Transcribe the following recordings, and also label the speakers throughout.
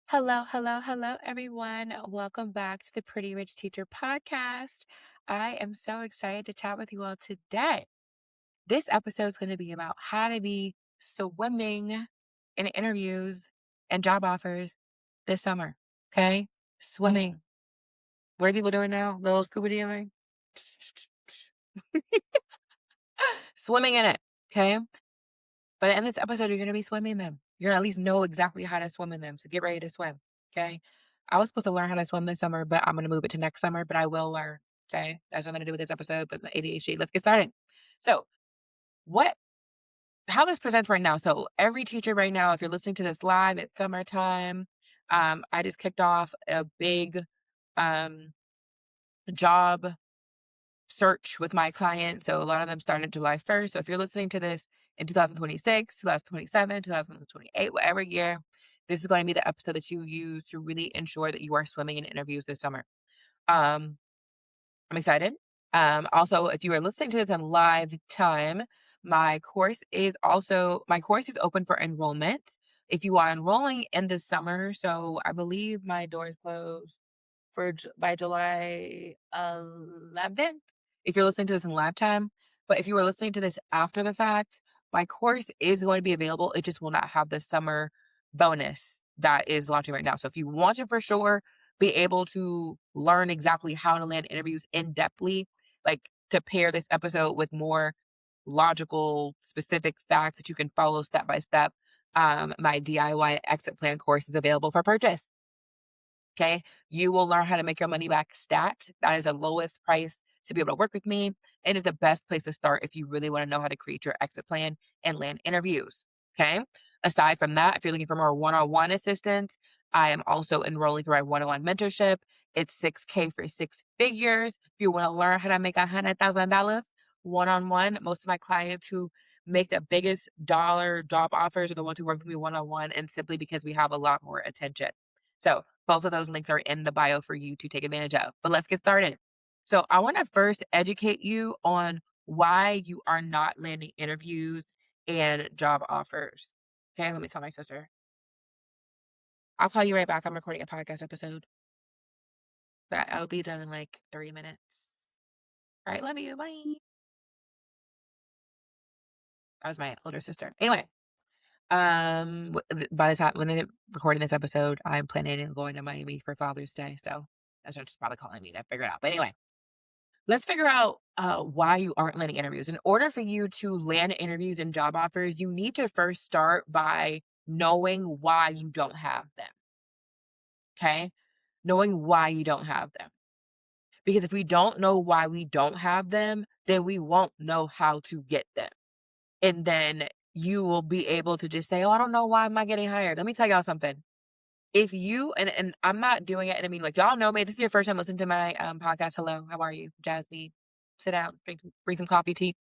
Speaker 1: Hello, hello, hello, everyone. Welcome back to the Pretty Rich Teacher podcast. I am so excited to chat with you all today. This episode is going to be about how to be swimming in interviews and job offers this summer. Okay? Swimming. What are people doing now? Little scuba diving? Swimming in it. Okay? But in this episode, you're going to be swimming them. You're going to at least know exactly how to swim in them. So get ready to swim. Okay. I was supposed to learn how to swim this summer, but I'm going to move it to next summer, but I will learn. Okay. That's what I'm going to do with this episode, but the ADHD. Let's get started. So, what, how this presents right now. So, every teacher right now, if you're listening to this live, it's summertime. I just kicked off a big um, job search with my clients. So a lot of them started July 1st. So if you're listening to this in 2026, 2027, 2028, whatever year, this is going to be the episode that you use to really ensure that you are swimming in interviews this summer. I'm excited. Also, if you are listening to this in live time, my course is open for enrollment. If you are enrolling in the summer, so I believe my doors close by July 11th, if you're listening to this in live time. But if you are listening to this after the fact, my course is going to be available. It just will not have the summer bonus that is launching right now. So if you want to for sure be able to learn exactly how to land interviews in depthly, like to pair this episode with more logical, specific facts that you can follow step by step, my DIY exit plan course is available for purchase. Okay. You will learn how to make your money back stat. That is the lowest price to be able to work with me. It is the best place to start if you really want to know how to create your exit plan and land interviews. Okay. Aside from that, if you're looking for more one-on-one assistance, I am also enrolling for my one-on-one mentorship. It's 6K for 6 figures. If you want to learn how to make $100,000 one-on-one, most of my clients who make the biggest dollar job offers are the ones who work with me one-on-one, and simply because we have a lot more attention. So both of those links are in the bio for you to take advantage of. But let's get started. So I want to first educate you on why you are not landing interviews and job offers. Okay, let me tell my sister. I'll call you right back. I'm recording a podcast episode. But I'll be done in like 30 minutes. All right, love you. Bye. That was my older sister. Anyway, by the time when they're recording this episode, I'm planning on going to Miami for Father's Day. So that's what she's probably calling me to figure it out. But anyway, let's figure out why you aren't landing interviews. In order for you to land interviews and job offers, you need to first start by knowing why you don't have them. Okay? Knowing why you don't have them. Because if we don't know why we don't have them, then we won't know how to get them. And then you will be able to just say, oh, I don't know why I'm not getting hired. Let me tell y'all something. If you, and I'm not doing it, and I mean, like, y'all know me, this is your first time listening to my podcast. Hello, how are you? Jazmyne. Sit down, bring some coffee, tea.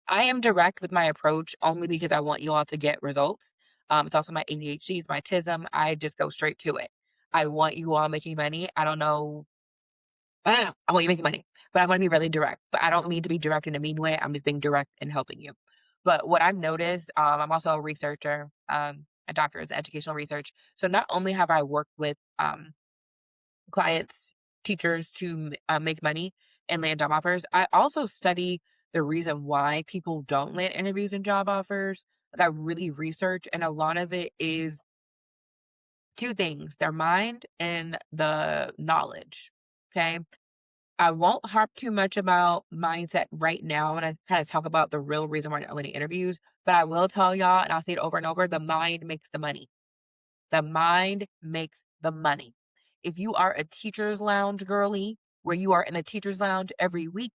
Speaker 1: I am direct with my approach only because I want you all to get results. It's also my ADHD, it's my TISM. I just go straight to it. I want you all making money. I don't know. I don't know. I want you making money, but I want to be really direct. But I don't mean to be direct in a mean way. I'm just being direct and helping you. But what I've noticed, I'm also a researcher, a doctor is educational research. So not only have I worked with clients, teachers to make money and land job offers, I also study the reason why people don't land interviews and job offers. Like I really research, and a lot of it is two things: their mind and the knowledge. Okay. I won't harp too much about mindset right now when I kind of talk about the real reason why I'm not landing interviews, but I will tell y'all, and I'll say it over and over, the mind makes the money. The mind makes the money. If you are a teacher's lounge girly, where you are in a teacher's lounge every week,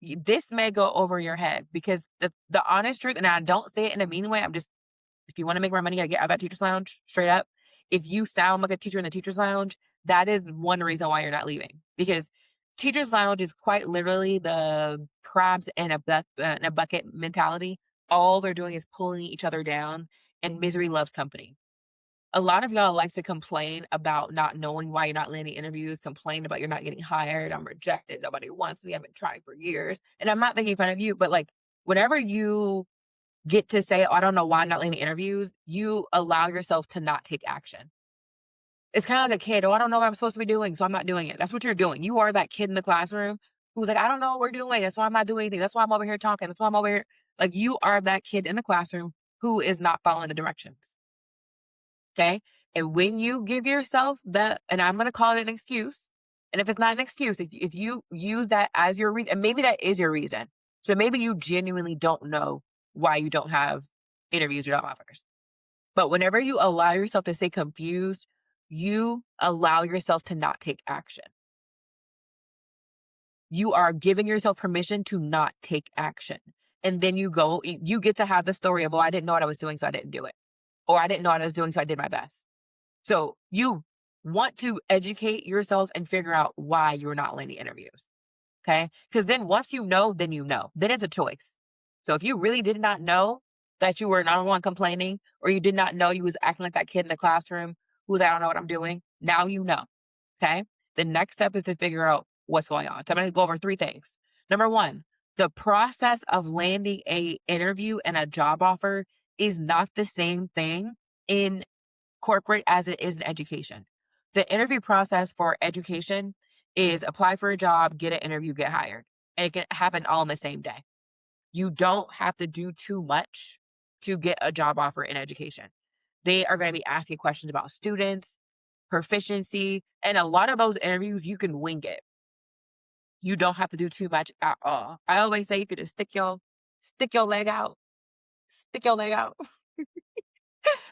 Speaker 1: this may go over your head because the honest truth, and I don't say it in a mean way, I'm just, if you want to make more money, you gotta get out of that teacher's lounge straight up. If you sound like a teacher in the teacher's lounge, that is one reason why you're not leaving, because teacher's lounge is quite literally the crabs in a bucket mentality. All they're doing is pulling each other down, and misery loves company. A lot of y'all like to complain about not knowing why you're not landing interviews, complain about you're not getting hired. I'm rejected. Nobody wants me. I've been trying for years. And I'm not making fun of you, but like whenever you get to say, oh, I don't know why I'm not landing interviews, you allow yourself to not take action. It's kinda like a kid, "Oh, I don't know what I'm supposed to be doing, so I'm not doing it." That's what you're doing. You are that kid in the classroom who's like, "I don't know what we're doing, that's why I'm not doing anything. That's why I'm over here talking. That's why I'm over here." Like, you are that kid in the classroom who is not following the directions, okay? And when you give yourself that, and I'm gonna call it an excuse, and if it's not an excuse, if you use that as your reason, and maybe that is your reason. So maybe you genuinely don't know why you don't have interviews or job offers. But whenever you allow yourself to stay confused, you allow yourself to not take action. You are giving yourself permission to not take action. And then you get to have the story of, well, I didn't know what I was doing, so I didn't do it. Or I didn't know what I was doing, so I did my best. So you want to educate yourself and figure out why you're not landing interviews. Okay. Because then once you know, then you know. Then it's a choice. So if you really did not know that you were not the one complaining, or you did not know you was acting like that kid in the classroom who was, I don't know what I'm doing. Now you know. Okay. The next step is to figure out what's going on. So I'm going to go over three things. Number one, the process of landing a interview and a job offer is not the same thing in corporate as it is in education. The interview process for education is apply for a job, get an interview, get hired. And it can happen all in the same day. You don't have to do too much to get a job offer in education. They are going to be asking questions about students, proficiency, and a lot of those interviews you can wing it. You don't have to do too much at all. I always say you could just stick your leg out, stick your leg out,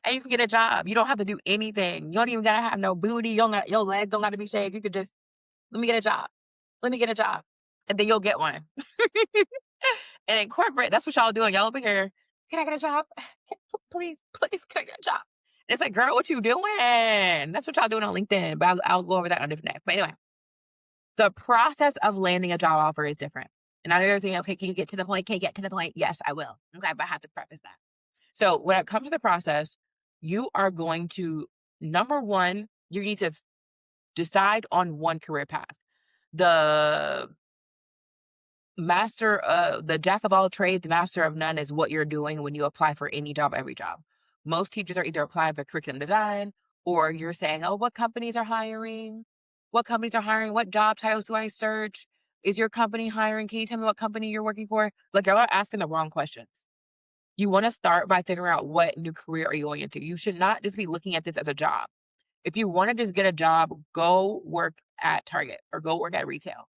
Speaker 1: and you can get a job. You don't have to do anything. You don't even gotta have no booty. Your legs don't gotta be shaved. You could just let me get a job. Let me get a job. And then you'll get one. And in corporate, that's what y'all doing. Y'all over here, can I get a job? Please, please, can I get a job? And it's like, girl, what you doing? That's what y'all doing on LinkedIn. But I'll go over that on a different day. But anyway, the process of landing a job offer is different. And I know you're thinking, okay, can you get to the point? Can you get to the point? Yes, I will. Okay, but I have to preface that. So when it comes to the process, you are going to, number one, you need to decide on one career path. The the jack of all trades, master of none is what you're doing when you apply for any job, every job. Most teachers are either applying for curriculum design, or you're saying, oh, what companies are hiring? What companies are hiring? What job titles do I search? Is your company hiring? Can you tell me what company you're working for? Like, y'all are asking the wrong questions. You want to start by figuring out what new career are you going into. You should not just be looking at this as a job. If you want to just get a job, go work at Target or go work at retail.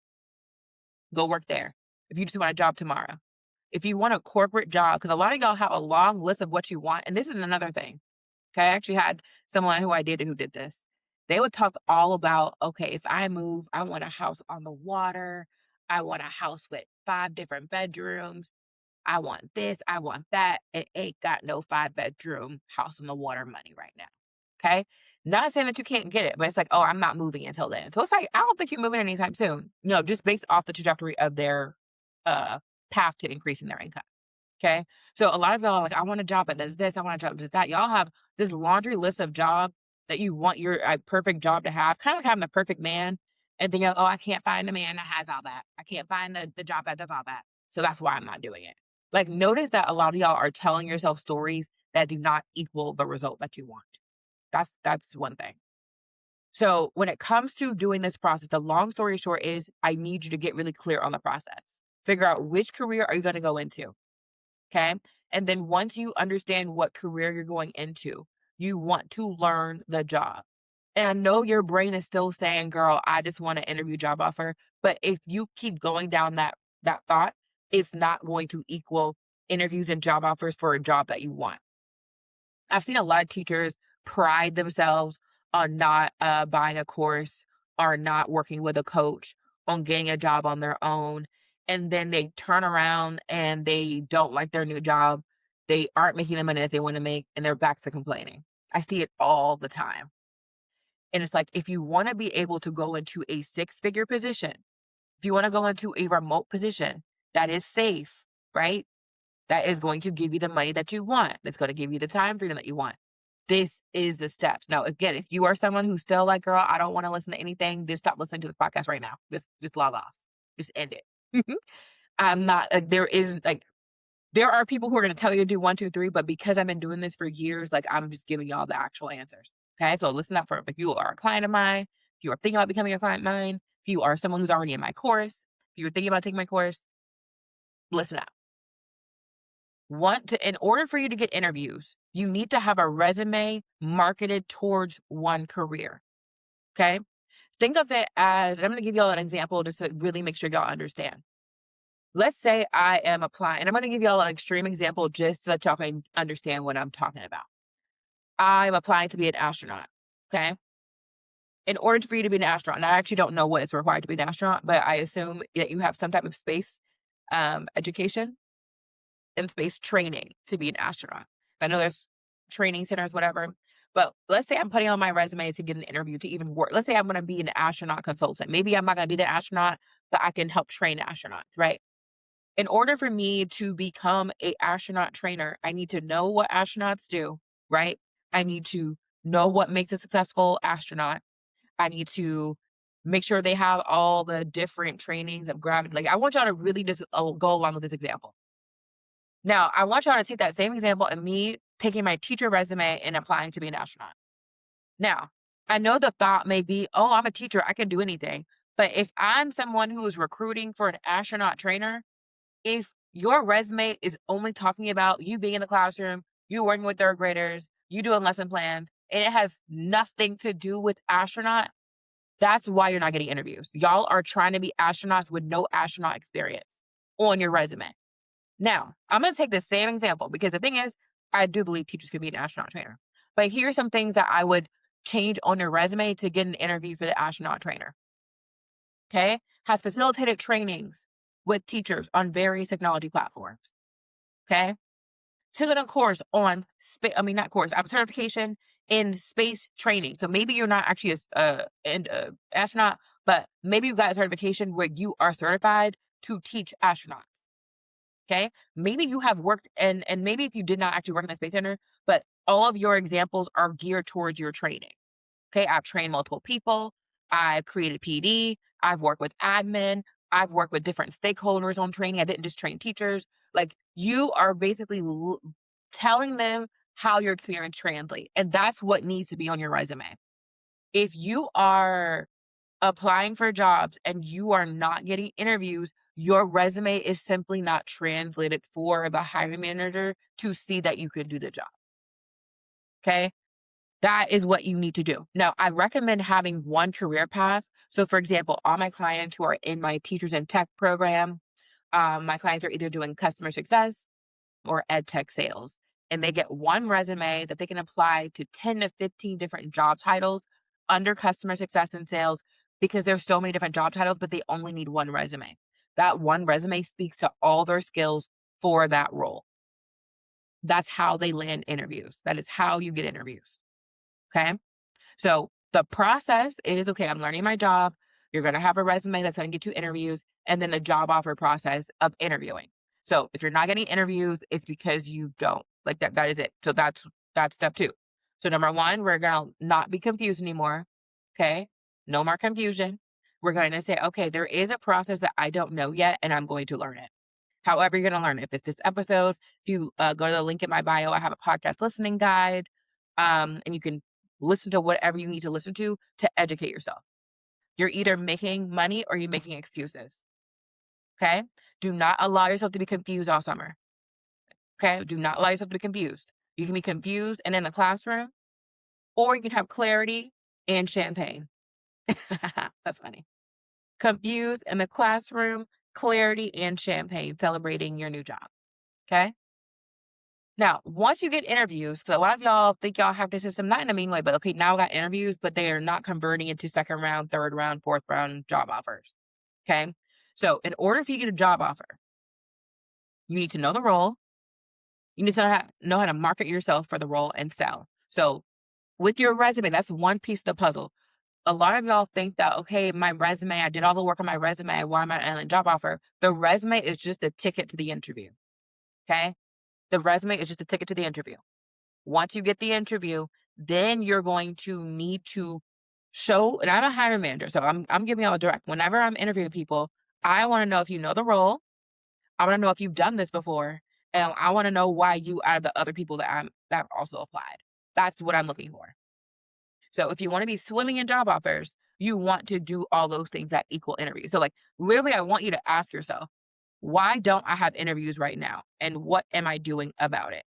Speaker 1: Go work there. If you just want a job tomorrow. If you want a corporate job, because a lot of y'all have a long list of what you want. And this is another thing. Okay. I actually had someone who I dated who did this. They would talk all about, okay, if I move, I want a house on the water. I want a house with 5 different bedrooms. I want this, I want that. It ain't got no 5-bedroom house on the water money right now. Okay. Not saying that you can't get it, but it's like, oh, I'm not moving until then. So it's like, I don't think you're moving anytime soon. No, just based off the trajectory of their uh path to increasing their income. Okay. So a lot of y'all are like, I want a job that does this, I want a job that does that. Y'all have this laundry list of jobs that you want your perfect job to have, kind of like having the perfect man. And then you're like, oh, I can't find a man that has all that. I can't find the job that does all that. So that's why I'm not doing it. Like, notice that a lot of y'all are telling yourself stories that do not equal the result that you want. That's one thing. So when it comes to doing this process, the long story short is I need you to get really clear on the process. Figure out which career are you going to go into. Okay. And then once you understand what career you're going into, you want to learn the job. And I know your brain is still saying, girl, I just want an interview job offer. But if you keep going down that thought, it's not going to equal interviews and job offers for a job that you want. I've seen a lot of teachers pride themselves on not buying a course or not working with a coach, on getting a job on their own. And then they turn around and they don't like their new job. They aren't making the money that they want to make, and they're back to complaining. I see it all the time. And it's like, if you want to be able to go into a 6-figure position, if you want to go into a remote position that is safe, right? That is going to give you the money that you want. That's going to give you the time freedom that you want. This is the steps. Now, again, if you are someone who's still like, girl, I don't want to listen to anything, just stop listening to this podcast right now. Just log off. Just end it. I'm not, there are people who are going to tell you to do 1, 2, 3, but because I've been doing this for years, like, I'm just giving y'all the actual answers. Okay, so listen up for if you are a client of mine, if you are thinking about becoming a client of mine, if you are someone who's already in my course, if you're thinking about taking my course, listen up. In order for you to get interviews, you need to have a resume marketed towards one career. Okay. Think of it as, and I'm going to give y'all an example just to really make sure y'all understand. Let's say I am applying, and I'm going to give y'all an extreme example just so that y'all can understand what I'm talking about. I'm applying to be an astronaut. Okay. In order for you to be an astronaut, and I actually don't know what is required to be an astronaut, but I assume that you have some type of space education and space training to be an astronaut. I know there's training centers, whatever. But let's say I'm putting on my resume to get an interview to even work. Let's say I'm going to be an astronaut consultant. Maybe I'm not going to be the astronaut, but I can help train astronauts, right? In order for me to become a astronaut trainer, I need to know what astronauts do, right? I need to know what makes a successful astronaut. I need to make sure they have all the different trainings of gravity. Like I want y'all to really just go along with this example. Now, I want y'all to take that same example and me taking my teacher resume and applying to be an astronaut. Now, I know the thought may be, oh, I'm a teacher, I can do anything. But if I'm someone who is recruiting for an astronaut trainer, if your resume is only talking about you being in the classroom, you working with third graders, you doing lesson plans, and it has nothing to do with astronaut, that's why you're not getting interviews. Y'all are trying to be astronauts with no astronaut experience on your resume. Now, I'm going to take the same example because the thing is, I do believe teachers could be an astronaut trainer. But here's some things that I would change on your resume to get an interview for the astronaut trainer. Okay? Has facilitated trainings with teachers on various technology platforms. Okay? Took a course on, not course, I have certification in space training. So maybe you're not actually an astronaut, but maybe you've got a certification where you are certified to teach astronauts. Okay. Maybe you have worked and maybe if you did not actually work in the Space Center, but all of your examples are geared towards your training. Okay. I've trained multiple people. I've created PD. I've worked with admin. I've worked with different stakeholders on training. I didn't just train teachers. Like you are basically telling them how your experience translates. And that's what needs to be on your resume. If you are applying for jobs and you are not getting interviews, your resume is simply not translated for the hiring manager to see that you could do the job. Okay. That is what you need to do. Now, I recommend having one career path. So, for example, all my clients who are in my Teachers in Tech program, my clients are either doing customer success or ed tech sales. And they get one resume that they can apply to 10 to 15 different job titles under customer success and sales because there's so many different job titles, but they only need one resume. That one resume speaks to all their skills for that role. That's how they land interviews. That is how you get interviews. Okay. So the process is okay, I'm learning my job. You're going to have a resume that's going to get you interviews and then the job offer process of interviewing. So if you're not getting interviews, it's because you don't like that. That is it. So that's step two. So number one, we're going to not be confused anymore. Okay. No more confusion. We're going to say, okay, there is a process that I don't know yet, and I'm going to learn it. However, you're going to learn it. If it's this episode, if you go to the link in my bio, I have a podcast listening guide, and you can listen to whatever you need to listen to educate yourself. You're either making money or you're making excuses. Okay? Do not allow yourself to be confused all summer. Okay? Do not allow yourself to be confused. You can be confused and in the classroom, or you can have clarity and champagne. That's funny. Confused in the classroom, clarity and champagne, celebrating your new job. Okay? Now, once you get interviews, because a lot of y'all think y'all have this system, not in a mean way, but okay, now I got interviews, but they are not converting into second round, third round, fourth round job offers. Okay. So, in order for you to get a job offer, you need to know the role. You need to know how to market yourself for the role and sell. So, with your resume, that's one piece of the puzzle. A lot of y'all think that, okay, my resume, I did all the work on my resume. Why am I on a job offer? The resume is just a ticket to the interview. Okay. The resume is just a ticket to the interview. Once you get the interview, then you're going to need to show, and I'm a hiring manager, so I'm giving y'all a direct. Whenever I'm interviewing people, I want to know if you know the role. I want to know if you've done this before, and I want to know why you out of the other people that have also applied. That's what I'm looking for. So if you want to be swimming in job offers, you want to do all those things that equal interviews. So, like, literally, I want you to ask yourself, why don't I have interviews right now? And what am I doing about it?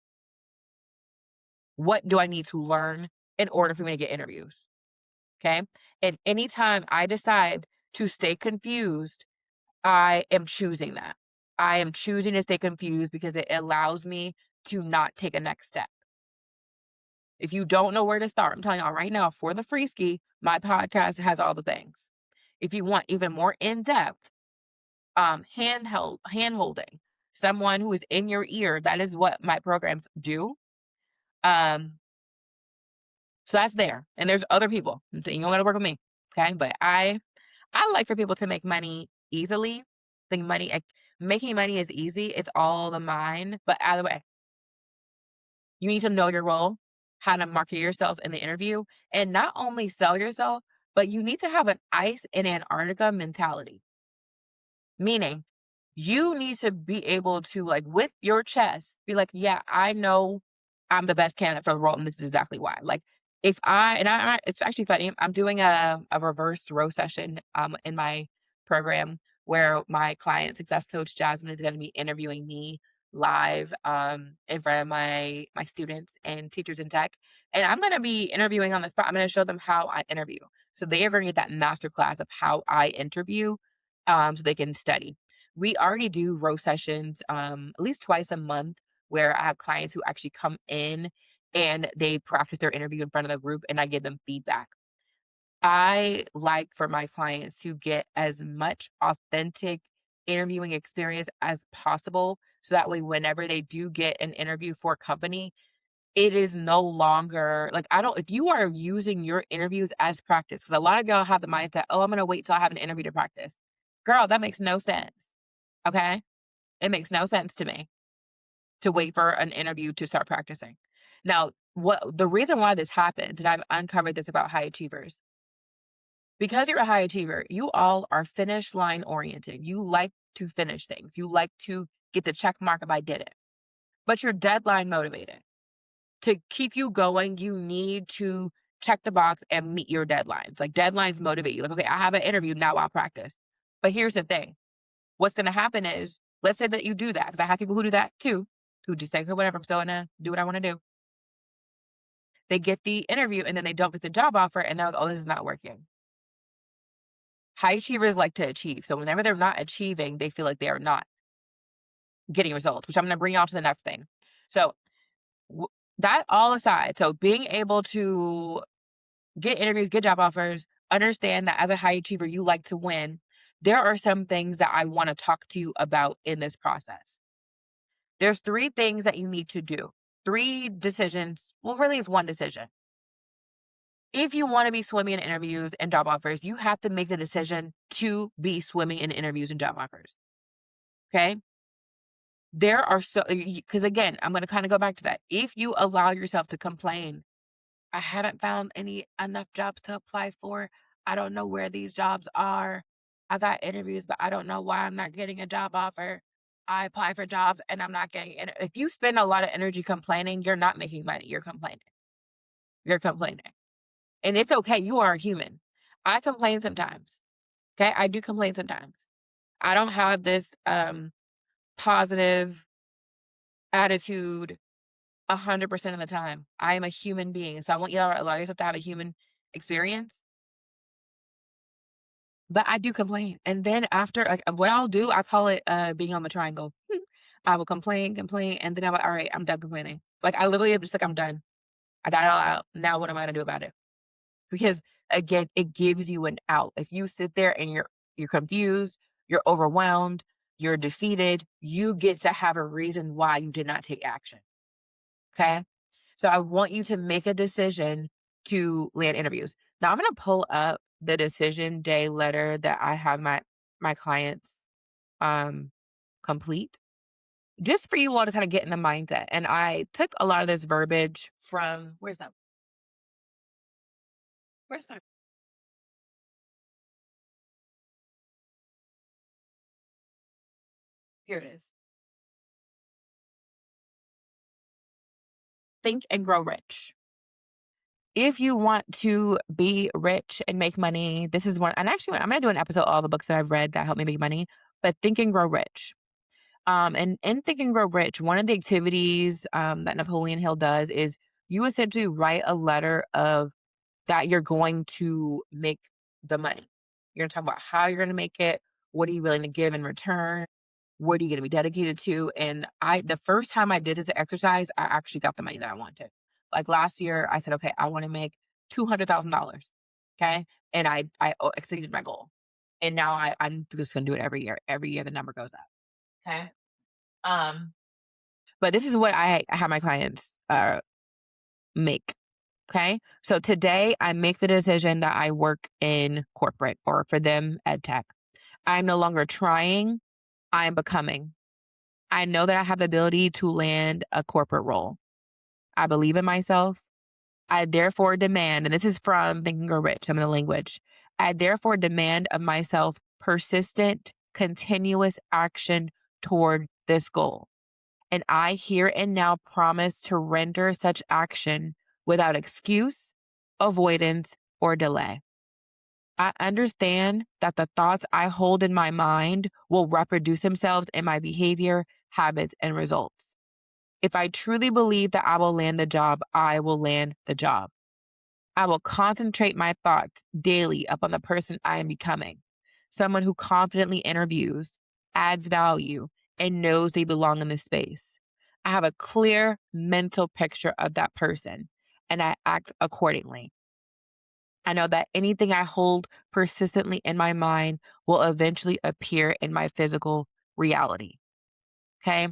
Speaker 1: What do I need to learn in order for me to get interviews? Okay. And anytime I decide to stay confused, I am choosing that. I am choosing to stay confused because it allows me to not take a next step. If you don't know where to start, I'm telling y'all right now, for the free ski, my podcast has all the things. If you want even more in depth, hand holding, someone who is in your ear, that is what my programs do. Um, so that's there. And there's other people. You don't gotta work with me. Okay. But I like for people to make money easily. Think making money is easy. It's all the mind. But either way, you need to know your role, how to market yourself in the interview, and not only sell yourself, but you need to have an ice in Antarctica mentality. Meaning, you need to be able to, like, with your chest, be like, yeah, I know I'm the best candidate for the role, and this is exactly why. Like, if I, and it's actually funny, I'm doing a reverse row session in my program where my client success coach, Jazmyne, is going to be interviewing me live in front of my students and teachers in tech. And I'm going to be interviewing on the spot. I'm going to show them how I interview. So they are going to get that master class of how I interview so they can study. We already do row sessions at least twice a month where I have clients who actually come in and they practice their interview in front of the group and I give them feedback. I like for my clients to get as much authentic interviewing experience as possible. So that way, whenever they do get an interview for a company, it is no longer like, I don't, if you are using your interviews as practice, because a lot of y'all have the mindset, oh, I'm going to wait till I have an interview to practice. Girl, that makes no sense. Okay. It makes no sense to me to wait for an interview to start practicing. Now, what the reason why this happens, and I've uncovered this about high achievers, because you're a high achiever, you all are finish line oriented. You like to finish things. You like to get the check mark if I did it, but you're deadline motivated. To keep you going, you need to check the box and meet your deadlines. Like, deadlines motivate you. Like, okay, I have an interview, now I'll practice. But here's the thing. What's going to happen is, let's say that you do that, because I have people who do that too, who just say, okay, whatever, I'm still going to do what I want to do. They get the interview and then they don't get the job offer and they're like, oh, this is not working. High achievers like to achieve. So whenever they're not achieving, they feel like they are not getting results, which I'm going to bring y'all to the next thing. So that all aside, so being able to get interviews, get job offers, understand that as a high achiever, you like to win. There are some things that I want to talk to you about in this process. There's 3 things that you need to do. 3 decisions. Well, really, it's 1 decision. If you want to be swimming in interviews and job offers, you have to make the decision to be swimming in interviews and job offers. Okay? There are because again, I'm going to kind of go back to that. If you allow yourself to complain, I haven't found enough jobs to apply for. I don't know where these jobs are. I got interviews, but I don't know why I'm not getting a job offer. I apply for jobs and I'm not getting it. If you spend a lot of energy complaining, you're not making money. You're complaining. You're complaining. And it's okay. You are a human. I complain sometimes. Okay. I do complain sometimes. I don't have this positive attitude 100% of the time. I am a human being. So I want you to allow yourself to have a human experience. But I do complain, and then after, like, what I'll do, I call it, being on the triangle. I will complain, and then I'm like, "Alright, I'm done complaining." Like, I literally am just like, "I'm done. I got it all out. Now what am I gonna do about it?" Because, again, it gives you an out. If you sit there and you're confused, you're overwhelmed, you're defeated, you get to have a reason why you did not take action, okay? So I want you to make a decision to land interviews. Now I'm gonna pull up the decision day letter that I have my clients um complete just for you all to kind of get in the mindset. And I took a lot of this verbiage from where's that? Where's that? Here it is. Think and Grow Rich. If you want to be rich and make money, this is one, and actually, I'm going to do an episode of all the books that I've read that help me make money, but Think and Grow Rich. And in Think and Grow Rich, one of the activities that Napoleon Hill does is you essentially write a letter of that you're going to make the money. You're going to talk about how you're going to make it. What are you willing to give in return? What are you going to be dedicated to? And the first time I did this exercise, I actually got the money that I wanted. Like last year, I said, okay, I want to make $200,000. Okay. And I exceeded my goal. And now I'm just going to do it every year. Every year, the number goes up. Okay. Um, but this is what I have my clients make. Okay. So today I make the decision that I work in corporate or for them ed tech. I'm no longer trying, I'm becoming. I know that I have the ability to land a corporate role. I believe in myself. I therefore demand, and this is from Think and Grow Rich, some of the language. I therefore demand of myself persistent, continuous action toward this goal. And I here and now promise to render such action without excuse, avoidance, or delay. I understand that the thoughts I hold in my mind will reproduce themselves in my behavior, habits, and results. If I truly believe that I will land the job, I will land the job. I will concentrate my thoughts daily upon the person I am becoming, someone who confidently interviews, adds value, and knows they belong in this space. I have a clear mental picture of that person, and I act accordingly. I know that anything I hold persistently in my mind will eventually appear in my physical reality. Okay.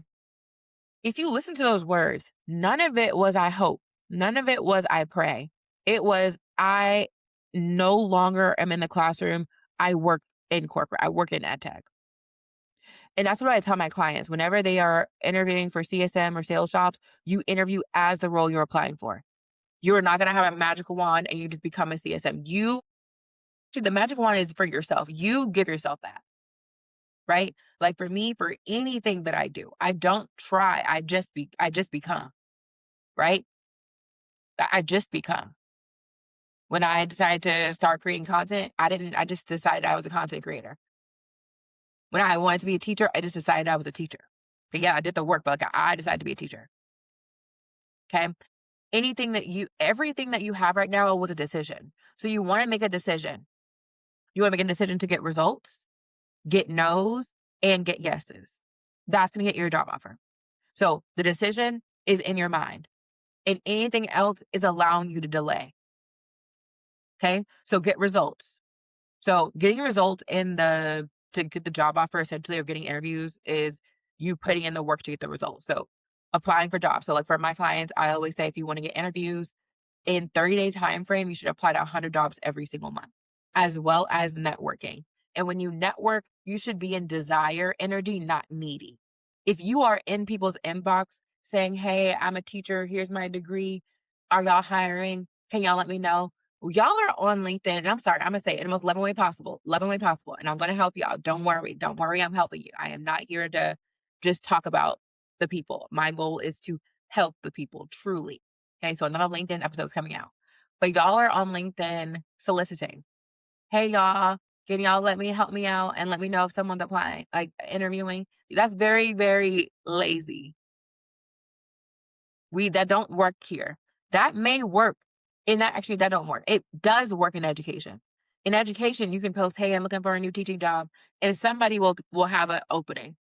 Speaker 1: If you listen to those words, none of it was I hope. None of it was I pray. It was I no longer am in the classroom. I work in corporate. I work in ed tech. And that's what I tell my clients. Whenever they are interviewing for CSM or sales jobs, you interview as the role you're applying for. You are not going to have a magical wand and you just become a CSM. The magic wand is for yourself. You give yourself that, right? Like for me, for anything that I do, I don't try. I just become, right? I just become. When I decided to start creating content, I just decided I was a content creator. When I wanted to be a teacher, I just decided I was a teacher. But yeah, I did the work, but like I decided to be a teacher. Okay. Everything that you have right now was a decision. So you want to make a decision. You want to make a decision to get results, get no's, and get yeses. That's going to get your job offer. So the decision is in your mind, and anything else is allowing you to delay. Okay. So get results. So getting results to get the job offer essentially or getting interviews is you putting in the work to get the results. So applying for jobs. So like for my clients, I always say if you want to get interviews in 30-day time frame, you should apply to 100 jobs every single month, as well as networking. And when you network, you should be in desire energy, not needy. If you are in people's inbox saying, hey, I'm a teacher, here's my degree, are y'all hiring? Can y'all let me know? Y'all are on LinkedIn, and I'm sorry, I'm gonna say it in the most loving way possible, and I'm gonna help y'all. Don't worry, I'm helping you. I am not here to just talk about the people. My goal is to help the people truly. Okay, so another LinkedIn episode is coming out, but y'all are on LinkedIn soliciting. Hey, y'all, can y'all help me out, and let me know if someone's applying, like interviewing? That's very, very lazy. That don't work here. That may work. That don't work. It does work in education. In education, you can post, "Hey, I'm looking for a new teaching job," and somebody will have an opening.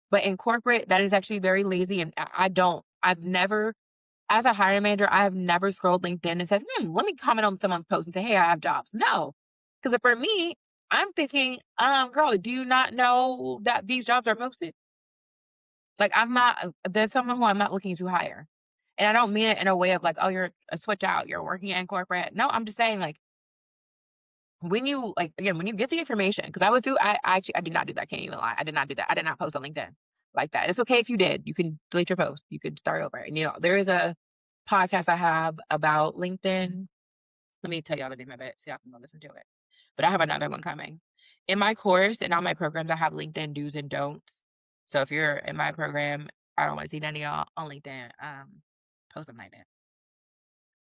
Speaker 1: But in corporate, that is actually very lazy, and I've never, as a hiring manager, I have never scrolled LinkedIn and said, let me comment on someone's post and say, "Hey, I have jobs." No, because for me, I'm thinking, girl, do you not know that these jobs are posted? Like there's someone who I'm not looking to hire. And I don't mean it in a way of like, oh, you're a switch out, you're working in corporate. No, I'm just saying like when you get the information, because I did not do that. Can't even lie. I did not do that. I did not post on LinkedIn like that. It's okay if you did. You can delete your post. You could start over. And there is a podcast I have about LinkedIn. Let me tell y'all the name of it so y'all can go listen to it. But I have another one coming. In my course and all my programs, I have LinkedIn do's and don'ts. So if you're in my program, I don't want to see none of y'all on LinkedIn. Post something like that.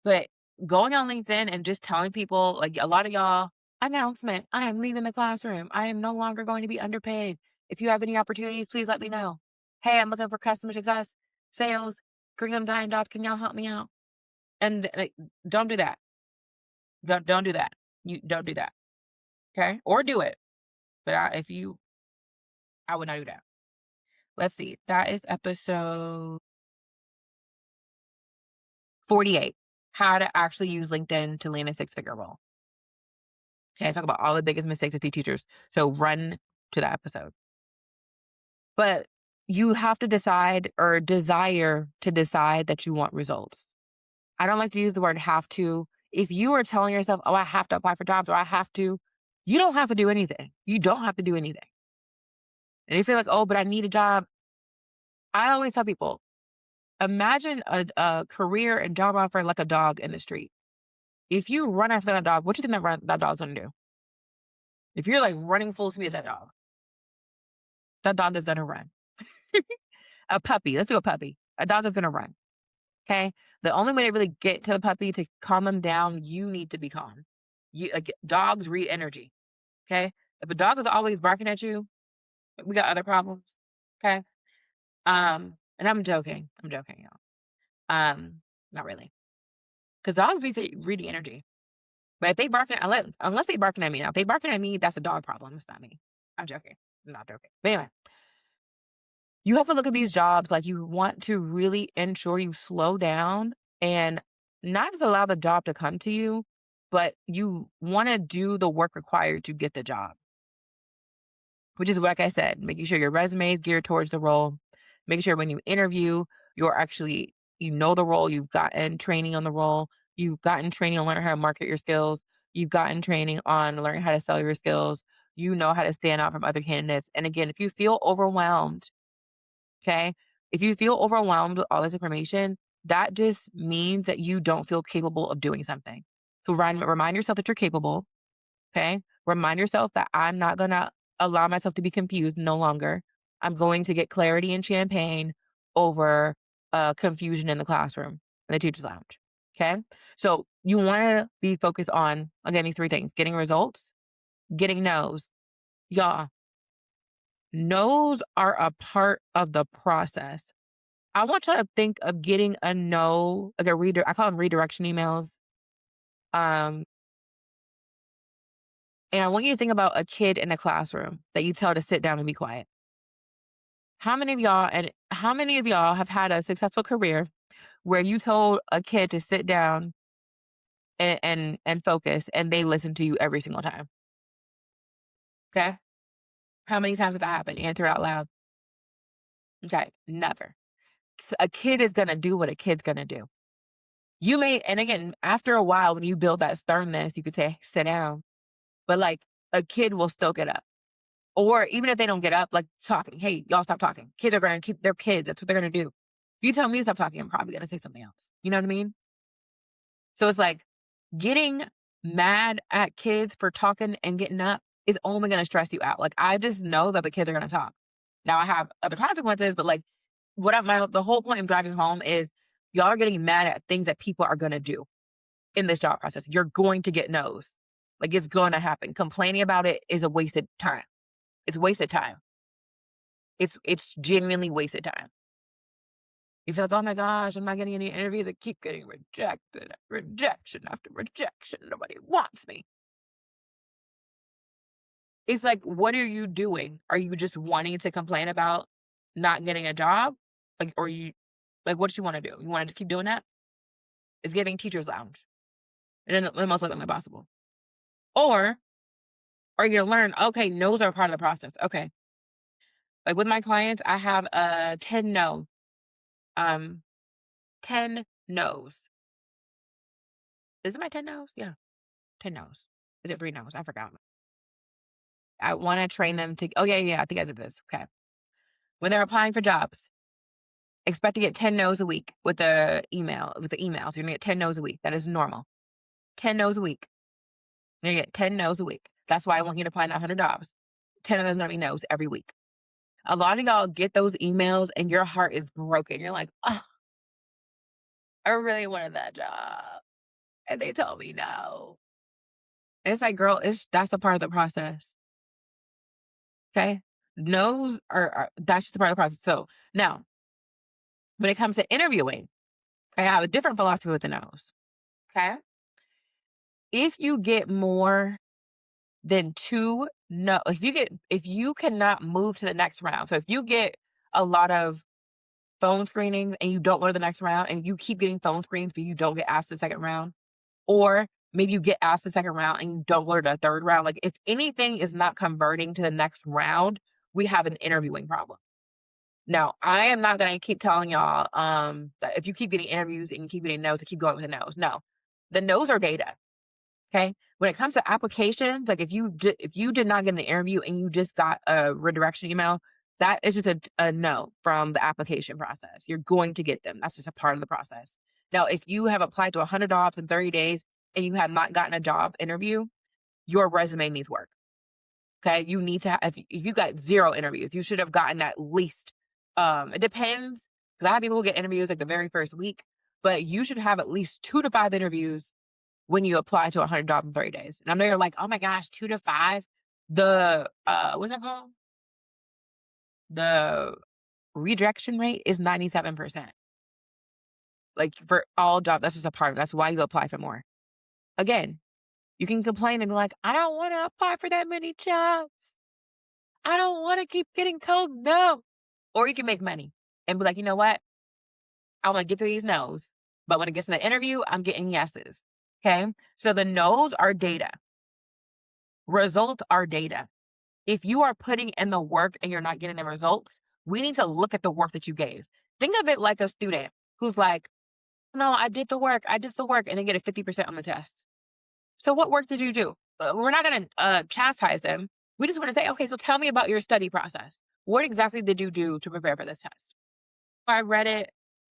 Speaker 1: But going on LinkedIn and just telling people, like a lot of y'all, announcement, I am leaving the classroom. I am no longer going to be underpaid. If you have any opportunities, please let me know. Hey, I'm looking for customer success, sales, curriculum design jobs. Can y'all help me out? And like, don't do that. Don't do that. You don't do that. Okay. Or do it. But if you, I would not do that. Let's see. That is episode 48. How to actually use LinkedIn to land a six-figure role. Okay, I talk about all the biggest mistakes I see teachers. So run to that episode. But you have to decide or desire to decide that you want results. I don't like to use the word have to. If you are telling yourself, oh, I have to apply for jobs or I have to, you don't have to do anything. You don't have to do anything. And if you're like, oh, but I need a job, I always tell people, imagine a career and job offer like a dog in the street. If you run after that dog, what do you think that dog's gonna do? If you're like running full speed at that dog is gonna run. A puppy, let's do a puppy. A dog is gonna run. Okay. The only way to really get to the puppy to calm them down, you need to be calm. You like dogs read energy. Okay. If a dog is always barking at you, we got other problems. Okay. And I'm joking. I'm joking, y'all. Not really. Because dogs reading energy. But if they barking, unless they barking at me now, if they barking at me, that's a dog problem. It's not me. I'm joking. I'm not joking. But anyway, you have to look at these jobs like you want to really ensure you slow down and not just allow the job to come to you, but you want to do the work required to get the job, which is like I said, making sure your resume is geared towards the role, making sure when you interview, you're actually, you know the role, you've gotten training on the role, you've gotten training on learning how to market your skills, you've gotten training on learning how to sell your skills, you know how to stand out from other candidates. And again, if you feel overwhelmed, okay, if you feel overwhelmed with all this information, that just means that you don't feel capable of doing something. So remind yourself that you're capable. Okay. Remind yourself that I'm not going to allow myself to be confused no longer. I'm going to get clarity and champagne over confusion in the classroom, in the teacher's lounge. Okay. So you want to be focused on, again, these three things: getting results, getting no's. Y'all, no's are a part of the process. I want you to think of getting a no, like a reader. I call them redirection emails. Um, And I want you to think about a kid in a classroom that you tell to sit down and be quiet. How many of y'all have had a successful career where you told a kid to sit down and focus and they listen to you every single time? Okay. How many times has that happened? Answer out loud. Okay. Never. A kid is gonna do what a kid's gonna do. You may, and again, after a while, when you build that sternness, you could say, sit down. But like a kid will still get up. Or even if they don't get up, like talking, hey, y'all stop talking. Kids are going to keep their kids. That's what they're going to do. If you tell me to stop talking, I'm probably going to say something else. You know what I mean? So it's like getting mad at kids for talking and getting up is only going to stress you out. Like I just know that the kids are going to talk. Now I have other consequences, but like the whole point of driving home is y'all are getting mad at things that people are going to do in this job process. You're going to get no's. Like it's going to happen. Complaining about it is a wasted time. It's wasted time. It's genuinely wasted time. You feel like, oh my gosh, I'm not getting any interviews. I keep getting rejected. Rejection after rejection. Nobody wants me. It's like, what are you doing? Are you just wanting to complain about not getting a job? Like, or you, like, what do you want to do? You want to just keep doing that? It's giving teacher's lounge. And then the most likely possible. Or are you going to learn, okay, no's are part of the process. Okay. Like with my clients, I have a 10 no. 10 no's. Is it my 10 no's? Yeah, 10 no's. Is it 3 no's? I forgot. I want to train them to, oh, yeah, I think I did this. Okay. When they're applying for jobs, expect to get 10 no's a week with the emails. You're going to get 10 no's a week. That is normal. 10 no's a week. You're going to get 10 no's a week. That's why I want you to apply to 100 jobs. 10 of those going to be no's every week. A lot of y'all get those emails and your heart is broken. You're like, oh, I really wanted that job. And they told me no. And it's like, girl, that's a part of the process. Okay. No's that's just a part of the process. So now when it comes to interviewing, I have a different philosophy with the no's. Okay. If you get more than two no, if you cannot move to the next round, so if you get a lot of phone screenings and you don't go to the next round and you keep getting phone screens but you don't get asked the second round, or maybe you get asked the second round and you don't go to the third round, like if anything is not converting to the next round, we have an interviewing problem. Now, I am not gonna keep telling y'all that if you keep getting interviews and you keep getting no's, to keep going with the no's. No, the no's are data. Okay. When it comes to applications, like if you did not get an interview and you just got a redirection email, that is just a no from the application process. You're going to get them. That's just a part of the process. Now, if you have applied to 100 jobs in 30 days and you have not gotten a job interview, your resume needs work. Okay. You need to, if you got 0 interviews, you should have gotten at least, it depends. Cause I have people who get interviews like the very first week, but you should have at least 2 to 5 interviews when you apply to 100 jobs in 30 days. And I know you're like, oh my gosh, 2 to 5. The, what's that called? The rejection rate is 97%. Like for all jobs, that's just a part of it. That's why you apply for more. Again, you can complain and be like, I don't want to apply for that many jobs. I don't want to keep getting told no. Or you can make money and be like, you know what? I want to get through these no's. But when it gets in the interview, I'm getting yeses. Okay. So the no's are data. Results are data. If you are putting in the work and you're not getting the results, we need to look at the work that you gave. Think of it like a student who's like, no, I did the work, and then get a 50% on the test. So what work did you do? We're not going to chastise them. We just want to say, okay, so tell me about your study process. What exactly did you do to prepare for this test? I read it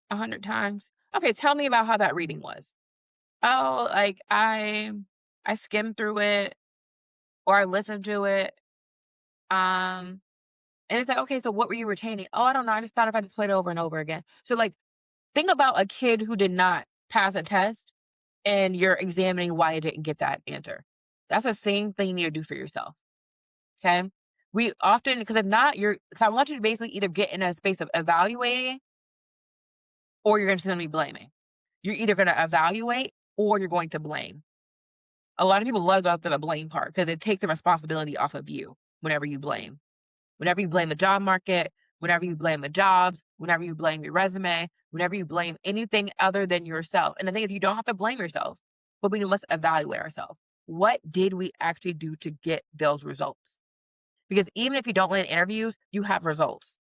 Speaker 1: 100 times. Okay, tell me about how that reading was. Oh, like I skimmed through it or I listened to it. And it's like, okay, so what were you retaining? Oh, I don't know. I just thought if I just played it over and over again. So like think about a kid who did not pass a test and you're examining why you didn't get that answer. That's the same thing you do for yourself. Okay. We often, because if not, because I want you to basically either get in a space of evaluating or you're going to be blaming. You're either going to evaluate or you're going to blame. A lot of people love to go through the blame part because it takes the responsibility off of you whenever you blame. Whenever you blame the job market, whenever you blame the jobs, whenever you blame your resume, whenever you blame anything other than yourself. And the thing is, you don't have to blame yourself, but we must evaluate ourselves. What did we actually do to get those results? Because even if you don't land interviews, you have results.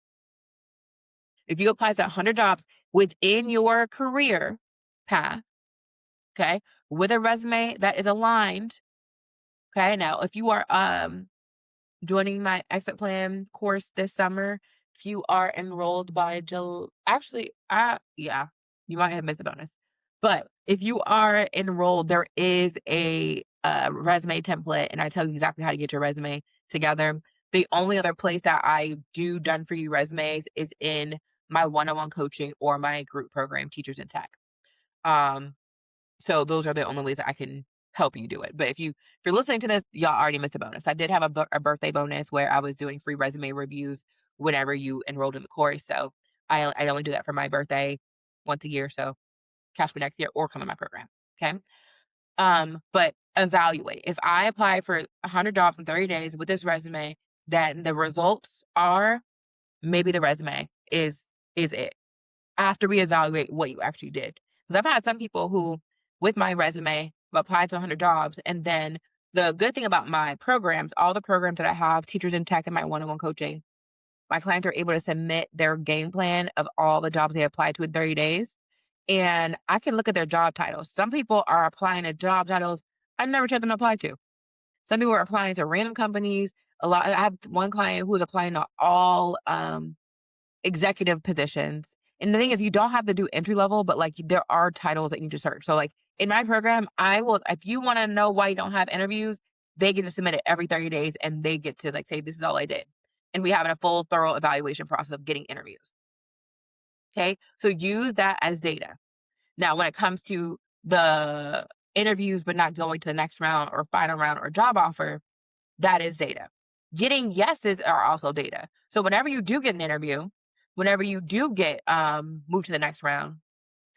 Speaker 1: If you apply to 100 jobs within your career path, okay, with a resume that is aligned, okay. Now, if you are joining my exit plan course this summer, if you are enrolled by yeah, you might have missed a bonus. But if you are enrolled, there is a resume template, and I tell you exactly how to get your resume together. The only other place that I do done for you resumes is in my one-on-one coaching or my group program, Teachers in Tech. So those are the only ways that I can help you do it. But if you're listening to this, y'all already missed a bonus. I did have a birthday bonus where I was doing free resume reviews whenever you enrolled in the course. So I only do that for my birthday once a year. So catch me next year or come in my program. Okay. But evaluate. If I apply for 100 jobs in 30 days with this resume, then the results are maybe the resume is it after we evaluate what you actually did. Because I've had some people who, with my resume, have applied to 100 jobs. And then the good thing about my programs, all the programs that I have, Teachers in Tech and my one-on-one coaching, my clients are able to submit their game plan of all the jobs they applied to in 30 days. And I can look at their job titles. Some people are applying to job titles I never told them to apply to. Some people are applying to random companies. I have one client who was applying to all executive positions. And the thing is, you don't have to do entry level, but like there are titles that you need to search. So like in my program, I will, if you want to know why you don't have interviews, they get to submit it every 30 days and they get to like say, this is all I did. And we have a full thorough evaluation process of getting interviews. Okay. So use that as data. Now, when it comes to the interviews but not going to the next round or final round or job offer, that is data. Getting yeses are also data. So whenever you do get an interview, whenever you do get moved to the next round,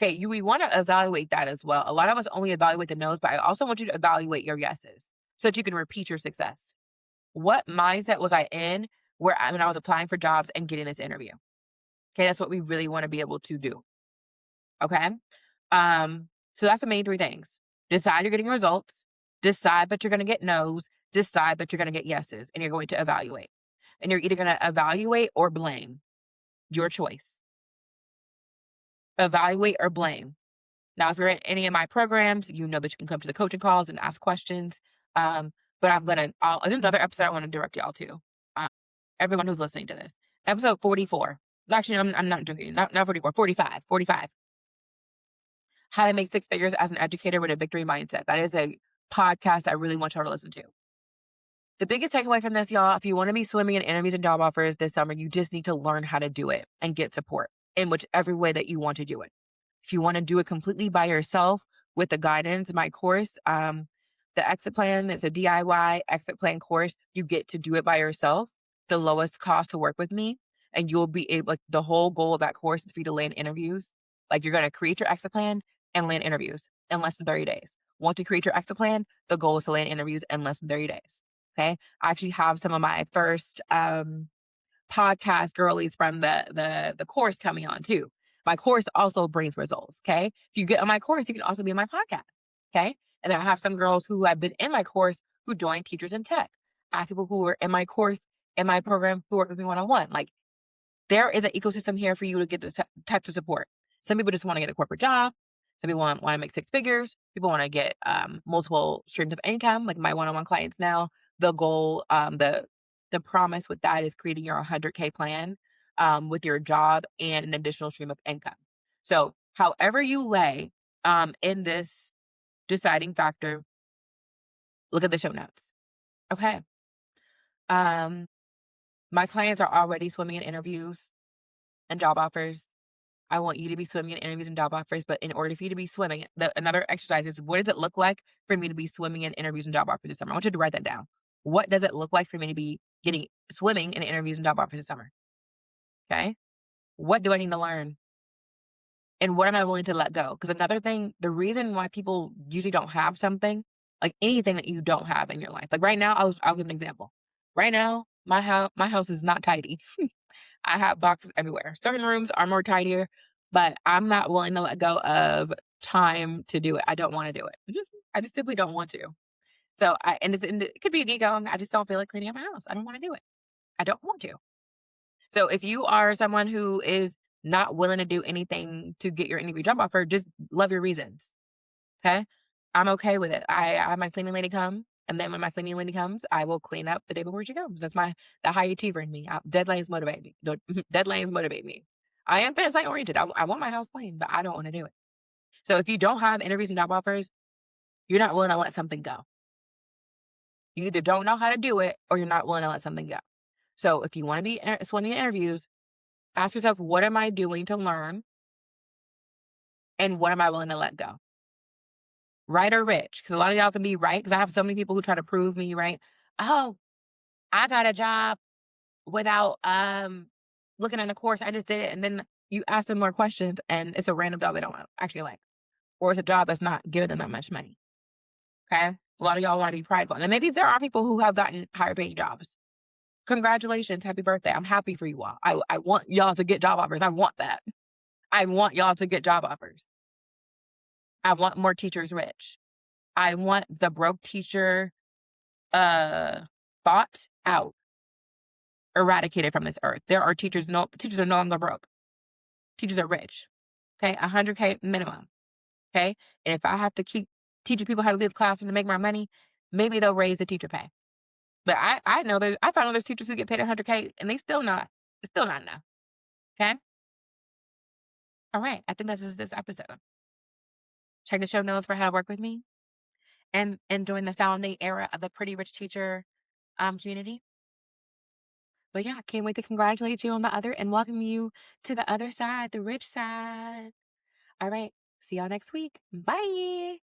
Speaker 1: okay, we want to evaluate that as well. A lot of us only evaluate the no's, but I also want you to evaluate your yeses so that you can repeat your success. What mindset was I in when I was applying for jobs and getting this interview? Okay, that's what we really want to be able to do. Okay. So that's the main three things. Decide you're getting results, decide that you're going to get no's, decide that you're going to get yeses, and you're going to evaluate. And you're either going to evaluate or blame. Your choice. Evaluate or blame. Now, if you're in any of my programs, you know that you can come to the coaching calls and ask questions. But there's another episode I want to direct y'all to. Um, Everyone who's listening to this. Episode 44. Actually, I'm not joking. Not 44, 45. 45. How to make six figures as an educator with a victory mindset. That is a podcast I really want y'all to listen to. The biggest takeaway from this, y'all, if you want to be swimming in interviews and job offers this summer, you just need to learn how to do it and get support in whichever way that you want to do it. If you want to do it completely by yourself with the guidance, my course, the exit plan, it's a DIY exit plan course. You get to do it by yourself, the lowest cost to work with me. And you'll be able, like, the whole goal of that course is for you to land interviews. Like, you're going to create your exit plan and land interviews in less than 30 days. Once you create your exit plan, the goal is to land interviews in less than 30 days. Okay. I actually have some of my first podcast girlies from the course coming on too. My course also brings results. Okay. If you get on my course, you can also be on my podcast. Okay. And then I have some girls who have been in my course who joined Teachers in Tech. I have people who were in my course, in my program, who work with me one-on-one. Like, there is an ecosystem here for you to get this types of support. Some people just want to get a corporate job. Some people want to make six figures. People want to get multiple streams of income, like my one-on-one clients now. The goal, the promise with that is creating your 100K plan with your job and an additional stream of income. So however you lay in this deciding factor, look at the show notes. Okay. My clients are already swimming in interviews and job offers. I want you to be swimming in interviews and job offers, but in order for you to be swimming, another exercise is, what does it look like for me to be swimming in interviews and job offers this summer? I want you to write that down. What does it look like for me to be swimming in interviews and job offers this summer? Okay. What do I need to learn? And what am I willing to let go? Because another thing, the reason why people usually don't have something, like anything that you don't have in your life. Like right now, I'll give an example. Right now, my house is not tidy. I have boxes everywhere. Certain rooms are more tidier, but I'm not willing to let go of time to do it. I don't want to do it. I just simply don't want to. So it could be an ego. I just don't feel like cleaning up my house. I don't want to do it. I don't want to. So if you are someone who is not willing to do anything to get your interview job offer, just love your reasons. Okay. I'm okay with it. I have my cleaning lady come. And then when my cleaning lady comes, I will clean up the day before she comes. That's the high achiever in me. Deadlines motivate me. Deadlines motivate me. I am finish line oriented. I want my house clean, but I don't want to do it. So if you don't have interviews and job offers, you're not willing to let something go. You either don't know how to do it or you're not willing to let something go. So if you want to be swimming in interviews, ask yourself, what am I doing to learn? And what am I willing to let go? Right or rich? Because a lot of y'all can be right. Because I have so many people who try to prove me right. Oh, I got a job without looking at the course. I just did it. And then you ask them more questions and it's a random job they don't actually like. Or it's a job that's not giving them that much money. Okay? A lot of y'all want to be prideful. And maybe there are people who have gotten higher paying jobs. Congratulations. Happy birthday. I'm happy for you all. I want y'all to get job offers. I want that. I want y'all to get job offers. I want more teachers rich. I want the broke teacher thought out, eradicated from this earth. There are teachers are no longer broke. Teachers are rich. Okay, 100K minimum. Okay, and if I have to keep teaching people how to leave class and to make more money, maybe they'll raise the teacher pay. But I know that I found there's teachers who get paid 100K and it's still not enough. Okay. All right. I think this is this episode. Check the show notes for how to work with me and join the founding era of the Pretty Rich Teacher community. But yeah, can't wait to congratulate you on the other and welcome you to the other side, the rich side. All right. See y'all next week. Bye.